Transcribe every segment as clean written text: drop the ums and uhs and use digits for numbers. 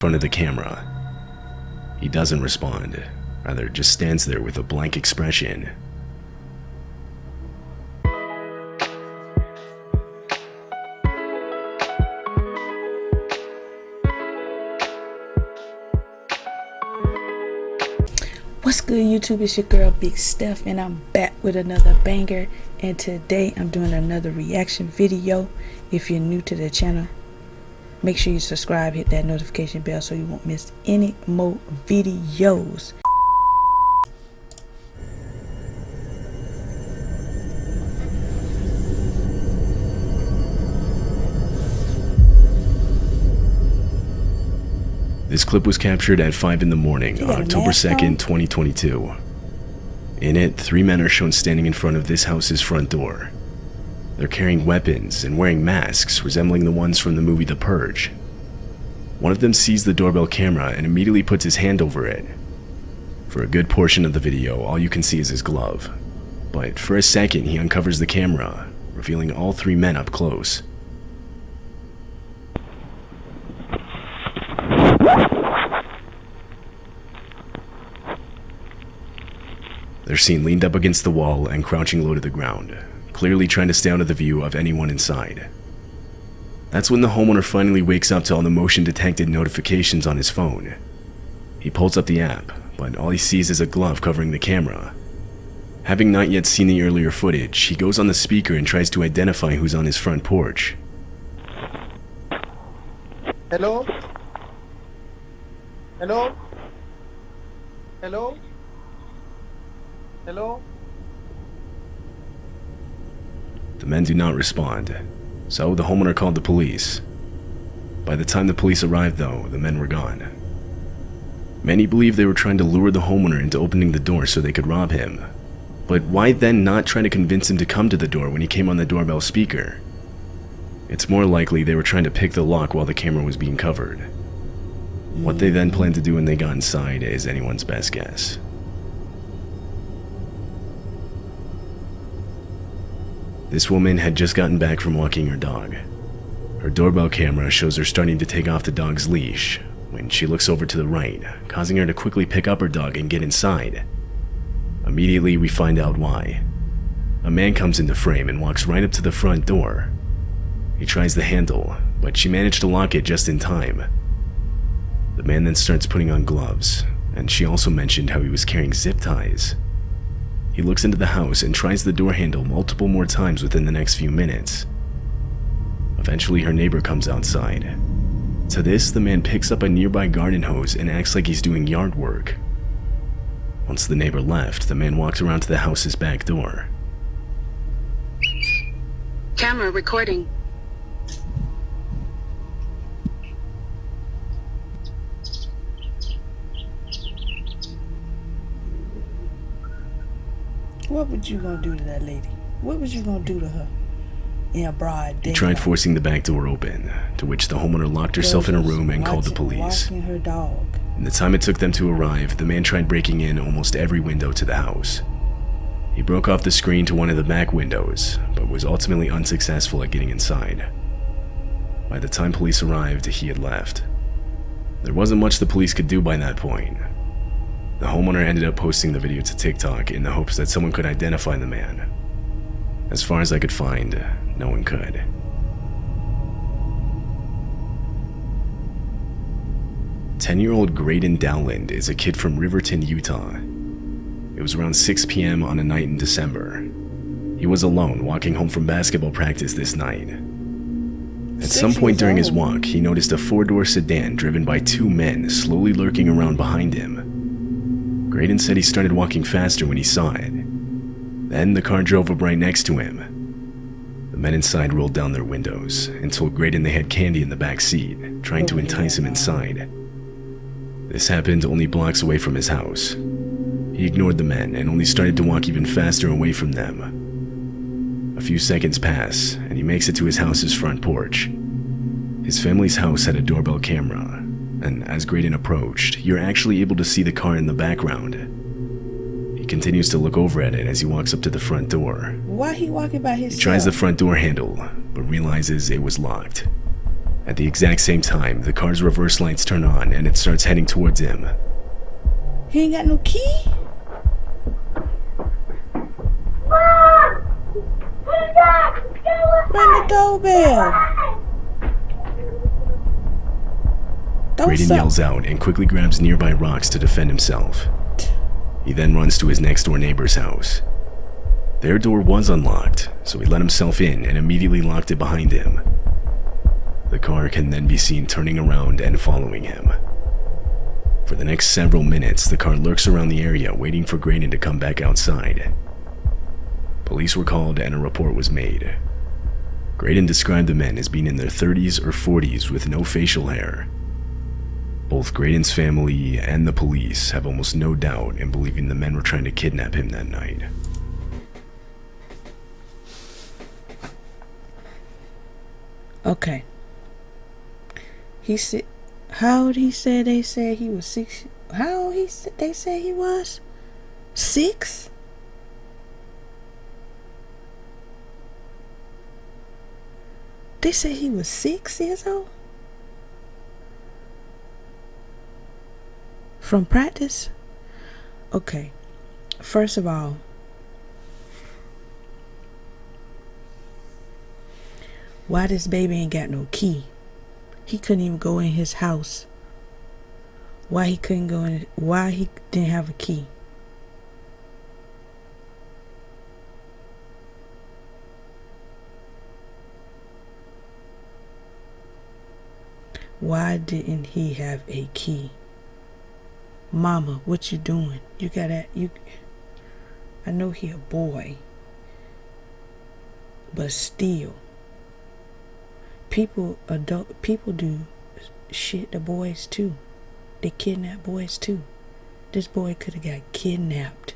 front of the camera. He doesn't respond, rather just stands there with a blank expression. What's good, YouTube? It's your girl Big Steph, and I'm back with another banger. And today I'm doing another reaction video. If you're new to the channel, make sure you subscribe, hit that notification bell so you won't miss any more videos. This clip was captured at 5 in the morning on October 2nd, 2022. In it, 3 men are shown standing in front of this house's front door. They're carrying weapons and wearing masks resembling the ones from the movie The Purge. One of them sees the doorbell camera and immediately puts his hand over it. For a good portion of the video, all you can see is his glove. But for a second, he uncovers the camera, revealing all 3 men up close. They're seen leaned up against the wall and crouching low to the ground, clearly trying to stay out of the view of anyone inside. That's when the homeowner finally wakes up to all the motion-detected notifications on his phone. He pulls up the app, but all he sees is a glove covering the camera. Having not yet seen the earlier footage, he goes on the speaker and tries to identify who's on his front porch. Hello? Hello? Hello? Hello? The men do not respond, so the homeowner called the police. By the time the police arrived, though, the men were gone. Many believe they were trying to lure the homeowner into opening the door so they could rob him. But why then not try to convince him to come to the door when he came on the doorbell speaker? It's more likely they were trying to pick the lock while the camera was being covered. What they then planned to do when they got inside is anyone's best guess. This woman had just gotten back from walking her dog. Her doorbell camera shows her starting to take off the dog's leash when she looks over to the right, causing her to quickly pick up her dog and get inside. Immediately, we find out why. A man comes into frame and walks right up to the front door. He tries the handle, but she managed to lock it just in time. The man then starts putting on gloves, and she also mentioned how he was carrying zip ties. He looks into the house and tries the door handle multiple more times within the next few minutes. Eventually, her neighbor comes outside. To this, the man picks up a nearby garden hose and acts like he's doing yard work. Once the neighbor left, the man walks around to the house's back door. Camera recording. What would you gonna do to that lady? What was you gonna do to her in a broad daylight? He tried forcing the back door open, to which the homeowner locked herself in a room and called the police. Walking her dog. In the time it took them to arrive, the man tried breaking in almost every window to the house. He broke off the screen to one of the back windows, but was ultimately unsuccessful at getting inside. By the time police arrived, he had left. There wasn't much the police could do by that point. The homeowner ended up posting the video to TikTok in the hopes that someone could identify the man. As far as I could find, no one could. Ten-year-old Graydon Dowland is a kid from Riverton, Utah. It was around 6 p.m. on a night in December. He was alone walking home from basketball practice this night. At some point during his walk, he noticed a 4-door sedan driven by 2 men slowly lurking around behind him. Graydon said he started walking faster when he saw it. Then the car drove up right next to him. The men inside rolled down their windows and told Graydon they had candy in the back seat, trying to entice him inside. This happened only blocks away from his house. He ignored the men and only started to walk even faster away from them. A few seconds pass, and he makes it to his house's front porch. His family's house had a doorbell camera, and as Graydon approached, you're actually able to see the car in the background. He continues to look over at it as he walks up to the front door. Why he walking by himself? He tries the front door handle, but realizes it was locked. At the exact same time, the car's reverse lights turn on and it starts heading towards him. He ain't got no key? Ring the doorbell. Graydon yells out and quickly grabs nearby rocks to defend himself. He then runs to his next door neighbor's house. Their door was unlocked, so he let himself in and immediately locked it behind him. The car can then be seen turning around and following him. For the next several minutes, the car lurks around the area waiting for Graydon to come back outside. Police were called and a report was made. Graydon described the men as being in their 30s or 40s with no facial hair. Both Graydon's family and the police have almost no doubt in believing the men were trying to kidnap him that night. Okay. He said, how old he said they said he was 6? How old they said he was? 6? They said he was 6 years old? From practice? Okay. First of all, why this baby ain't got no key? He couldn't even go in his house. Why he couldn't go in? Why he didn't have a key? Why didn't he have a key? Mama, what you doing? You gotta, I know he a boy, but still, people do shit to boys too. They kidnap boys too. This boy could have got kidnapped.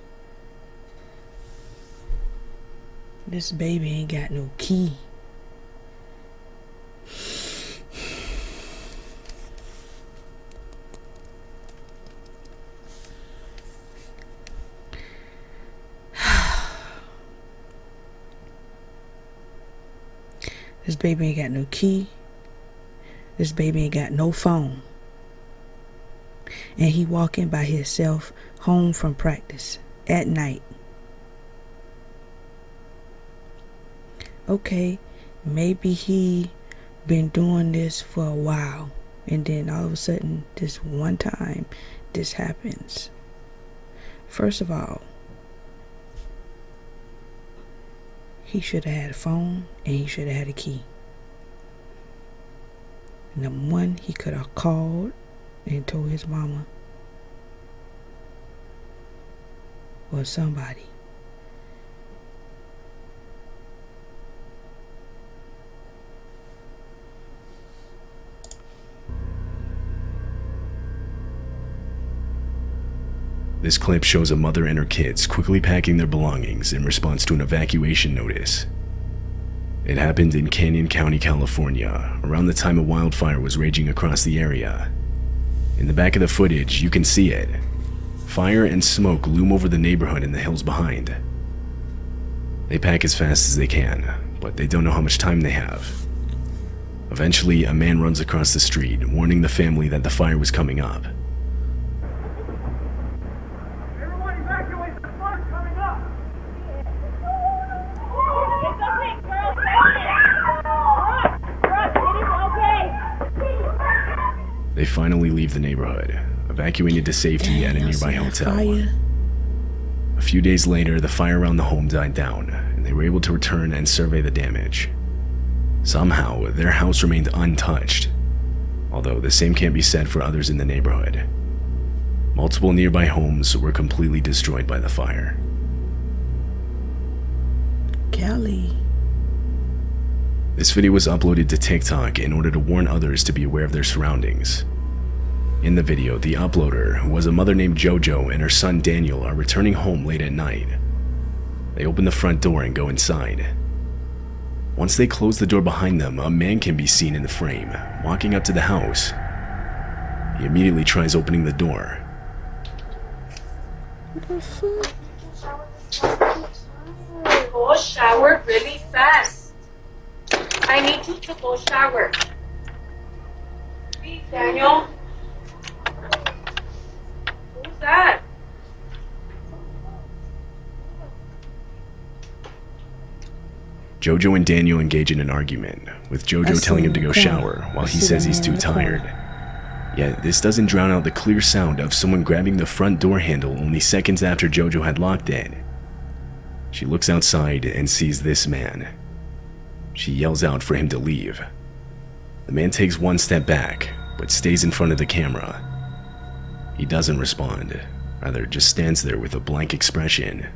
This baby ain't got no key. This baby ain't got no key. This baby ain't got no phone. And he walking by himself home from practice at night. Okay, maybe he been doing this for a while, and then all of a sudden this one time this happens. First of all, he should have had a phone and he should have had a key. Number one, he could have called and told his mama or somebody. This clip shows a mother and her kids quickly packing their belongings in response to an evacuation notice. It happened in Canyon County, California, around the time a wildfire was raging across the area. In the back of the footage, you can see it. Fire and smoke loom over the neighborhood and the hills behind. They pack as fast as they can, but they don't know how much time they have. Eventually, a man runs across the street, warning the family that the fire was coming up. They finally leave the neighborhood, evacuated to safety at a nearby hotel. A few days later, the fire around the home died down, and they were able to return and survey the damage. Somehow, their house remained untouched, although the same can't be said for others in the neighborhood. Multiple nearby homes were completely destroyed by the fire. Kelly. This video was uploaded to TikTok in order to warn others to be aware of their surroundings. In the video, the uploader, who was a mother named JoJo, and her son Daniel are returning home late at night. They open the front door and go inside. Once they close the door behind them, a man can be seen in the frame, walking up to the house. He immediately tries opening the door. What the fuck? Go shower really fast. I need you to go shower. Daniel? Who's that? Jojo and Daniel engage in an argument, with Jojo telling him to go shower while he says he's too tired. Yet this doesn't drown out the clear sound of someone grabbing the front door handle only seconds after Jojo had locked it. She looks outside and sees this man. She yells out for him to leave. The man takes one step back, but stays in front of the camera. He doesn't respond, rather just stands there with a blank expression.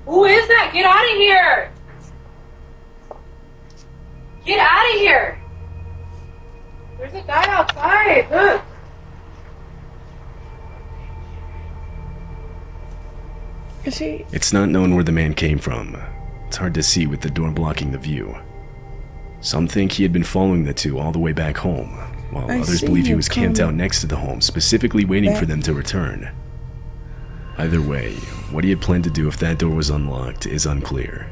Who is that? Get out of here! Get out of here! There's a guy outside, look! Is he? It's not known where the man came from. It's hard to see with the door blocking the view. Some think he had been following the two all the way back home, while others believe he was camped out next to the home, specifically waiting for them to return. Either way, what he had planned to do if that door was unlocked is unclear.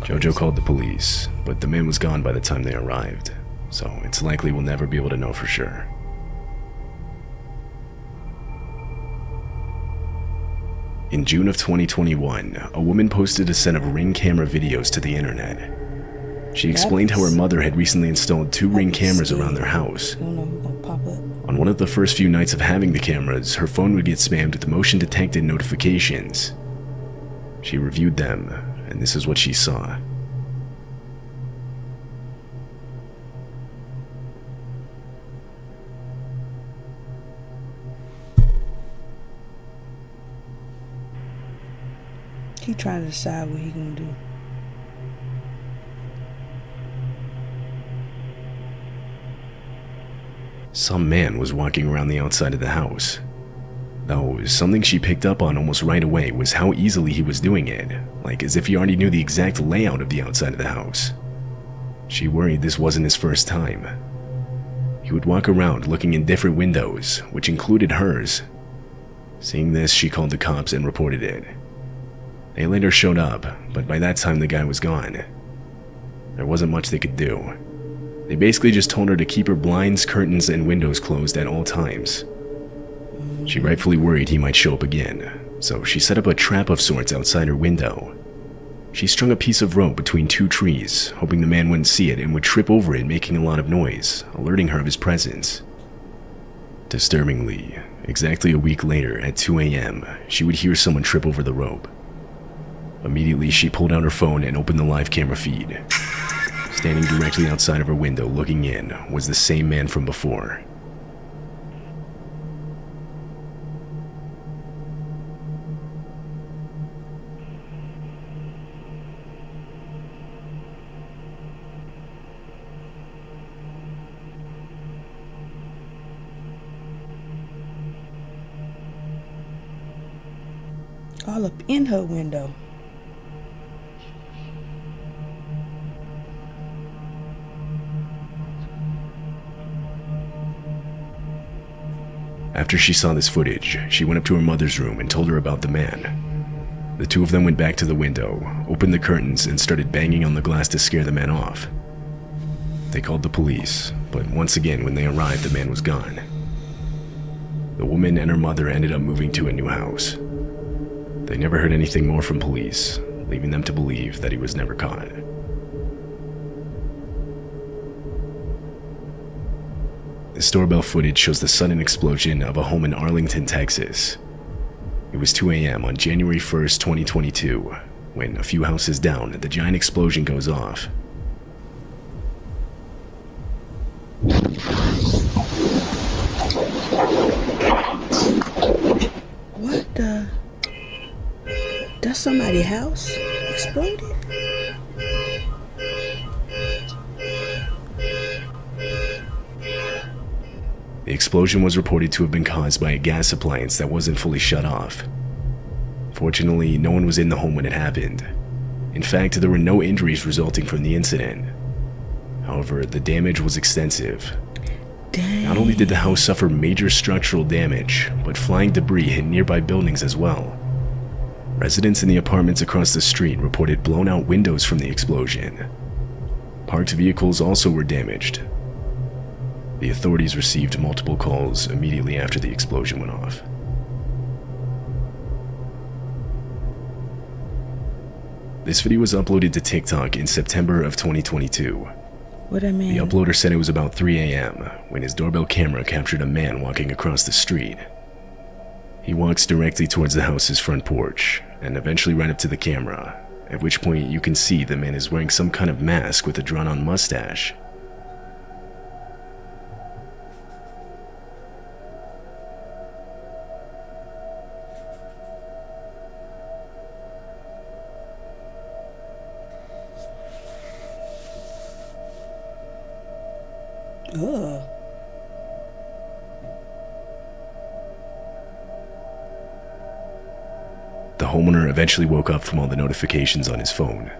Jojo called the police, but the man was gone by the time they arrived, so it's likely we'll never be able to know for sure. In June of 2021, a woman posted a set of Ring camera videos to the internet. She explained how her mother had recently installed 2 Ring cameras around their house. On one of the first few nights of having the cameras, her phone would get spammed with motion-detected notifications. She reviewed them, and this is what she saw. He trying to decide what he gonna do. Some man was walking around the outside of the house. Though, something she picked up on almost right away was how easily he was doing it, like as if he already knew the exact layout of the outside of the house. She worried this wasn't his first time. He would walk around looking in different windows, which included hers. Seeing this, she called the cops and reported it. They later showed up, but by that time the guy was gone. There wasn't much they could do. They basically just told her to keep her blinds, curtains, and windows closed at all times. She rightfully worried he might show up again, so she set up a trap of sorts outside her window. She strung a piece of rope between 2 trees, hoping the man wouldn't see it and would trip over it, making a lot of noise, alerting her of his presence. Disturbingly, exactly a week later at 2 a.m., she would hear someone trip over the rope. Immediately, she pulled out her phone and opened the live camera feed. Standing directly outside of her window looking in was the same man from before. All up in her window. After she saw this footage, she went up to her mother's room and told her about the man. The two of them went back to the window, opened the curtains, and started banging on the glass to scare the man off. They called the police, but once again when they arrived, the man was gone. The woman and her mother ended up moving to a new house. They never heard anything more from police, leaving them to believe that he was never caught. This doorbell footage shows the sudden explosion of a home in Arlington, Texas. It was 2 a.m. on January 1st, 2022, when a few houses down, the giant explosion goes off. What the? That's somebody's house exploded? The explosion was reported to have been caused by a gas appliance that wasn't fully shut off. Fortunately, no one was in the home when it happened. In fact, there were no injuries resulting from the incident. However, the damage was extensive. Dang. Not only did the house suffer major structural damage, but flying debris hit nearby buildings as well. Residents in the apartments across the street reported blown-out windows from the explosion. Parked vehicles also were damaged. The authorities received multiple calls immediately after the explosion went off. This video was uploaded to TikTok in September of 2022. What I mean? The uploader said it was about 3 a.m. when his doorbell camera captured a man walking across the street. He walks directly towards the house's front porch and eventually right up to the camera, at which point you can see the man is wearing some kind of mask with a drawn-on mustache. Ugh. The homeowner eventually woke up from all the notifications on his phone.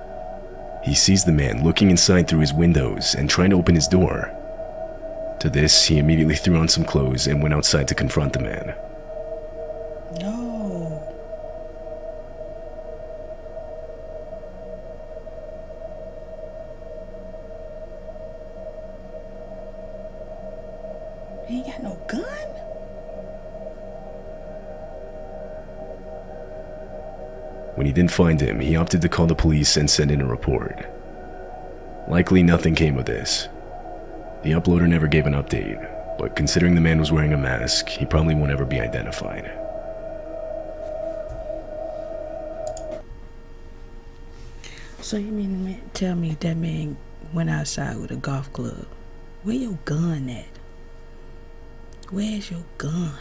He sees the man looking inside through his windows and trying to open his door. To this, he immediately threw on some clothes and went outside to confront the man. No. He ain't got no gun? When he didn't find him, he opted to call the police and send in a report. Likely nothing came of this. The uploader never gave an update, but considering the man was wearing a mask, he probably won't ever be identified. So you mean to tell me that man went outside with a golf club? Where your gun at? Where's your gun?